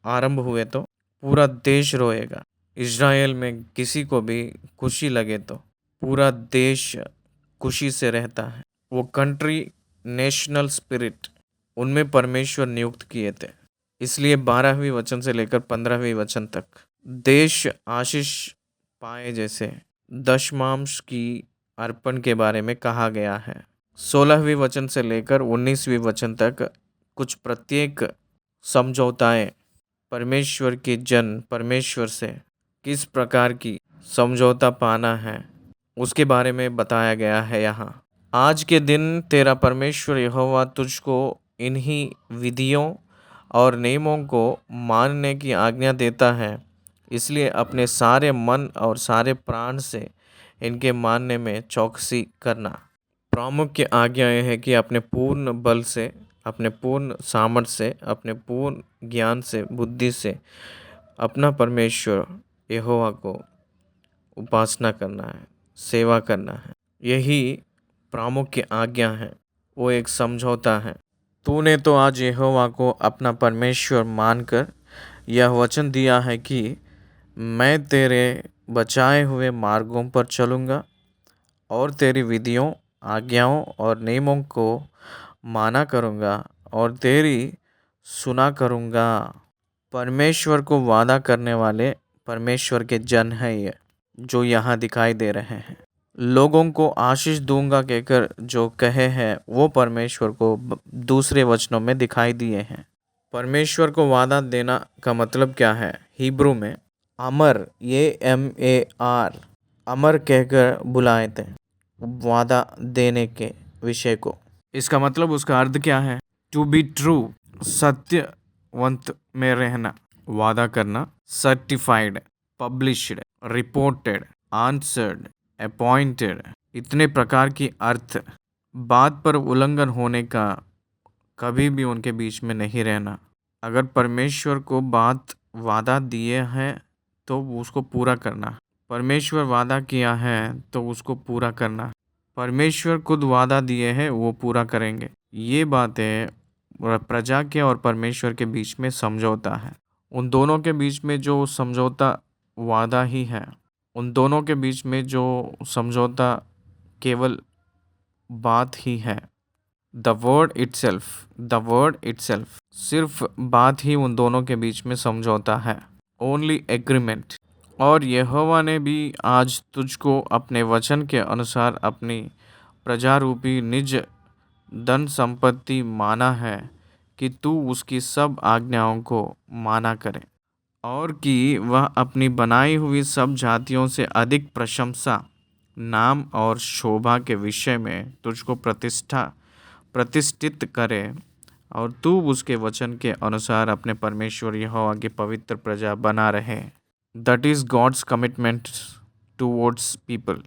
आरंभ हुए तो पूरा देश रोएगा। इजराइल में किसी को भी खुशी लगे तो पूरा देश खुशी से रहता है। वो कंट्री नेशनल स्पिरिट उनमें परमेश्वर नियुक्त किए थे। इसलिए 12वीं वचन से लेकर 15वीं वचन तक देश आशीष पाए जैसे दशमांश की अर्पण के बारे में कहा गया है। 16वीं वचन से लेकर 19वीं वचन तक कुछ प्रत्येक समझौताएं परमेश्वर के जन परमेश्वर से किस प्रकार की समझौता पाना है उसके बारे में बताया गया है। यहाँ आज के दिन तेरा परमेश्वर यहोवा तुझको इन्हीं विधियों और नियमों को मानने की आज्ञा देता है, इसलिए अपने सारे मन और सारे प्राण से इनके मानने में चौकसी करना। प्रमुख आज्ञा यह है कि अपने पूर्ण बल से, अपने पूर्ण सामर्थ्य से, अपने पूर्ण ज्ञान से, बुद्धि से अपना परमेश्वर यहोवा को उपासना करना है, सेवा करना है। यही प्रमुख आज्ञा है, वो एक समझौता है। तूने तो आज यहोवा को अपना परमेश्वर मानकर यह वचन दिया है कि मैं तेरे बचाए हुए मार्गों पर चलूँगा और तेरी विधियों, आज्ञाओं और नियमों को माना करूँगा और तेरी सुना करूँगा। परमेश्वर को वादा करने वाले परमेश्वर के जन हैं ये जो यहाँ दिखाई दे रहे हैं। लोगों को आशीष दूंगा कहकर जो कहे हैं वो परमेश्वर को दूसरे वचनों में दिखाई दिए हैं। परमेश्वर को वादा देना का मतलब क्या है? हिब्रू में अमर, AMAR, अमर कहकर बुलाए थे वादा देने के विषय को। इसका मतलब, उसका अर्थ क्या है? टू बी ट्रू, सत्यवंत में रहना, वादा करना, certified, published, reported, answered, appointed, इतने प्रकार की अर्थ। बात पर उल्लंघन होने का, कभी भी उनके बीच में नहीं रहना। अगर परमेश्वर को बात वादा दिए हैं तो उसको पूरा करना। परमेश्वर वादा किया है तो उसको पूरा करना। परमेश्वर खुद वादा दिए हैं वो पूरा करेंगे। ये बातें प्रजा के और परमेश्वर के बीच में समझौता है। उन दोनों के बीच में जो समझौता वादा ही है, उन दोनों के बीच में जो समझौता केवल बात ही है। द वर्ड इटसेल्फ, सिर्फ बात ही उन दोनों के बीच में समझौता है। Only agreement. और यहोवा ने भी आज तुझको अपने वचन के अनुसार अपनी प्रजारूपी निज धन संपत्ति माना है कि तू उसकी सब आज्ञाओं को माना करे और कि वह अपनी बनाई हुई सब जातियों से अधिक प्रशंसा, नाम और शोभा के विषय में तुझको प्रतिष्ठित करे और तू उसके वचन के अनुसार अपने परमेश्वर यहोवा की पवित्र प्रजा बना रहे। That is God's commitment towards people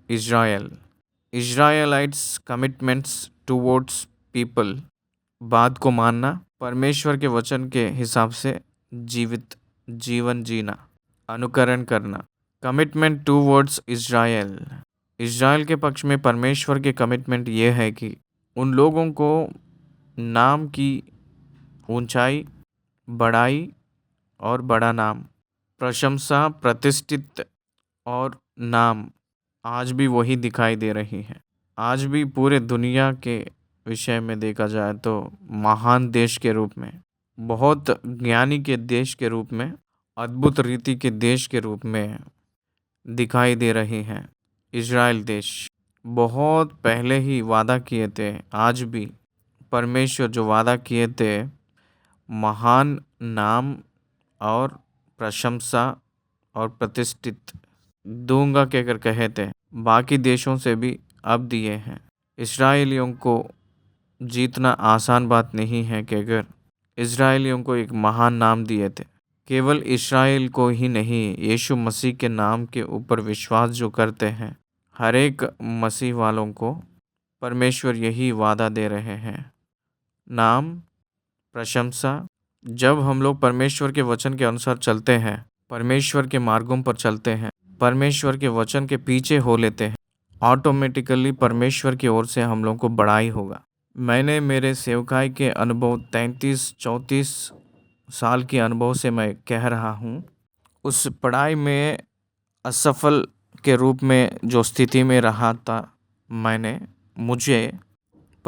Israel. Israelites commitments towards people. बात को मानना, परमेश्वर के वचन के हिसाब से जीवन जीना, अनुकरण करना। Commitment towards Israel. इज़राइल के पक्ष में परमेश्वर के कमिटमेंट ये है कि उन लोगों को नाम की ऊंचाई, बड़ाई और बड़ा नाम, प्रशंसा, प्रतिष्ठित और नाम आज भी वही दिखाई दे रही है। आज भी पूरे दुनिया के विषय में देखा जाए तो महान देश के रूप में, बहुत ज्ञानी के देश के रूप में, अद्भुत रीति के देश के रूप में दिखाई दे रही हैं। इज़राइल देश बहुत पहले ही वादा किए थे। आज भी परमेश्वर जो वादा किए थे, महान नाम और प्रशंसा और प्रतिष्ठित दूंगा कहकर कहे थे, बाकी देशों से भी अब दिए हैं। इस्राएलियों को जीतना आसान बात नहीं है कि अगर इस्राएलियों को एक महान नाम दिए थे। केवल इस्राएल को ही नहीं, यीशु मसीह के नाम के ऊपर विश्वास जो करते हैं, हर एक मसीह वालों को परमेश्वर यही वादा दे रहे हैं, नाम, प्रशंसा। जब हम लोग परमेश्वर के वचन के अनुसार चलते हैं, परमेश्वर के मार्गों पर चलते हैं, परमेश्वर के वचन के पीछे हो लेते हैं, ऑटोमेटिकली परमेश्वर की ओर से हम लोग को बड़ाई होगा। मैंने मेरे सेवकाई के अनुभव 33-34 साल के अनुभव से मैं कह रहा हूँ, उस पढ़ाई में असफल के रूप में जो स्थिति में रहा था मुझे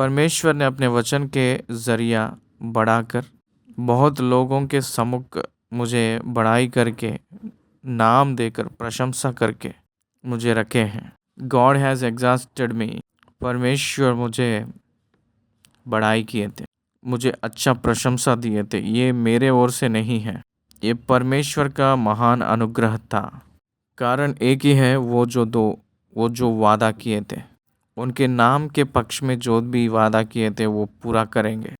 परमेश्वर ने अपने वचन के ज़रिया बढ़ाकर बहुत लोगों के सम्मुख मुझे बड़ाई करके, नाम देकर, प्रशंसा करके मुझे रखे हैं। गॉड हैज़ एग्ज़ास्टेड मी। परमेश्वर मुझे बड़ाई किए थे, मुझे अच्छा प्रशंसा दिए थे। ये मेरे ओर से नहीं है, ये परमेश्वर का महान अनुग्रह था। कारण एक ही है, वो जो वादा किए थे, उनके नाम के पक्ष में जो भी वादा किए थे वो पूरा करेंगे।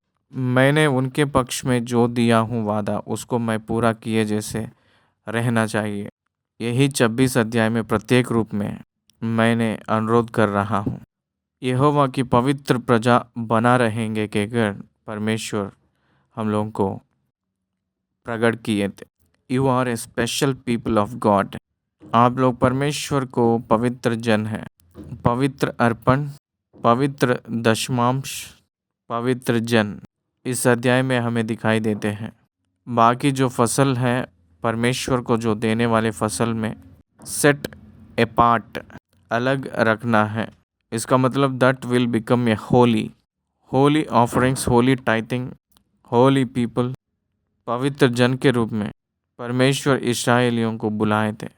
मैंने उनके पक्ष में जो दिया हूँ वादा, उसको मैं पूरा किए जैसे रहना चाहिए। यही 26 अध्याय में प्रत्येक रूप में मैंने अनुरोध कर रहा हूँ। यहोवा की पवित्र प्रजा बना रहेंगे के कारण परमेश्वर हम लोगों को प्रकट किए थे। You are a special people of God. आप लोग परमेश्वर को पवित्र जन हैं। पवित्र अर्पण, पवित्र दशमांश, पवित्र जन इस अध्याय में हमें दिखाई देते हैं। बाकी जो फसल है, परमेश्वर को जो देने वाले फसल में सेट अपार्ट, अलग रखना है। इसका मतलब that will become a Holi offerings, Holi tithing, Holi people. पवित्र जन के रूप में परमेश्वर इस्राएलियों को बुलाए थे,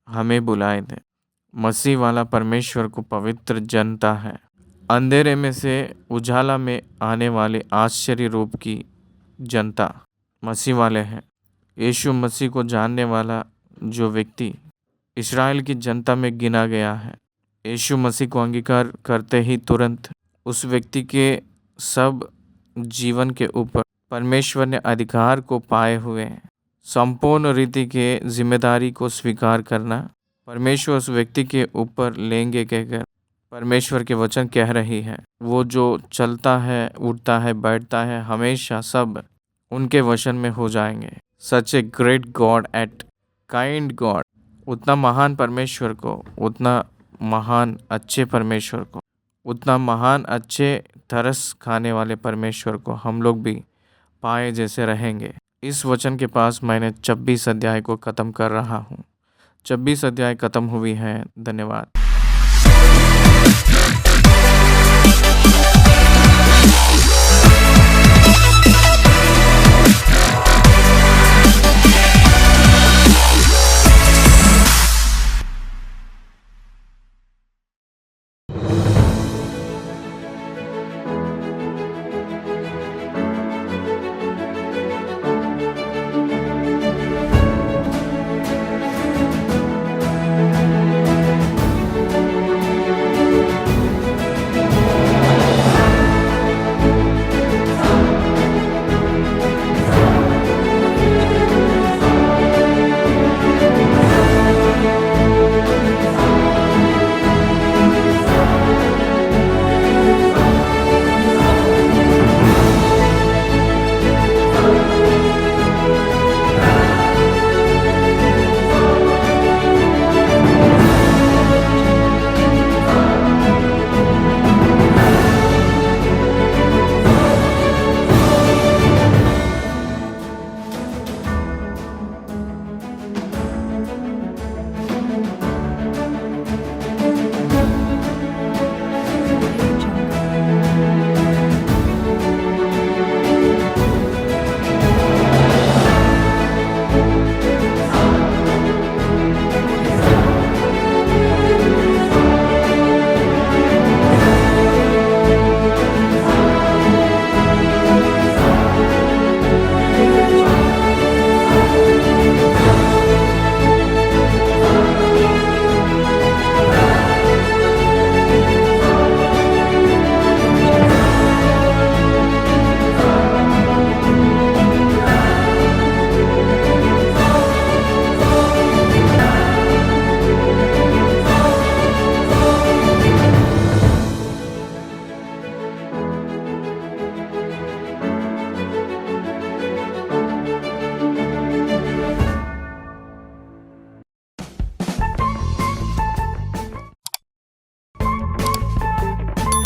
हमें बुलाए थे। मसीह वाला परमेश्वर को पवित्र जनता है। अंधेरे में से उजाला में आने वाले आश्चर्य रूप की जनता मसीह वाले हैं। यीशु मसीह को जानने वाला जो व्यक्ति इस्राएल की जनता में गिना गया है, यीशु मसीह को अंगीकार करते ही तुरंत उस व्यक्ति के सब जीवन के ऊपर परमेश्वर ने अधिकार को पाए हुए संपूर्ण रीति के जिम्मेदारी को स्वीकार करना परमेश्वर उस व्यक्ति के ऊपर लेंगे कहकर परमेश्वर के वचन कह रही है। वो जो चलता है, उठता है, बैठता है, हमेशा सब उनके वचन में हो जाएंगे। Such a great God at kind God. उतना महान परमेश्वर को, उतना महान अच्छे परमेश्वर को, उतना महान अच्छे तरस खाने वाले परमेश्वर को हम लोग भी पाए जैसे रहेंगे। इस वचन के पास मैंने 26 अध्याय को ख़त्म कर रहा हूँ। 26 अध्याय ख़त्म हुई है। धन्यवाद।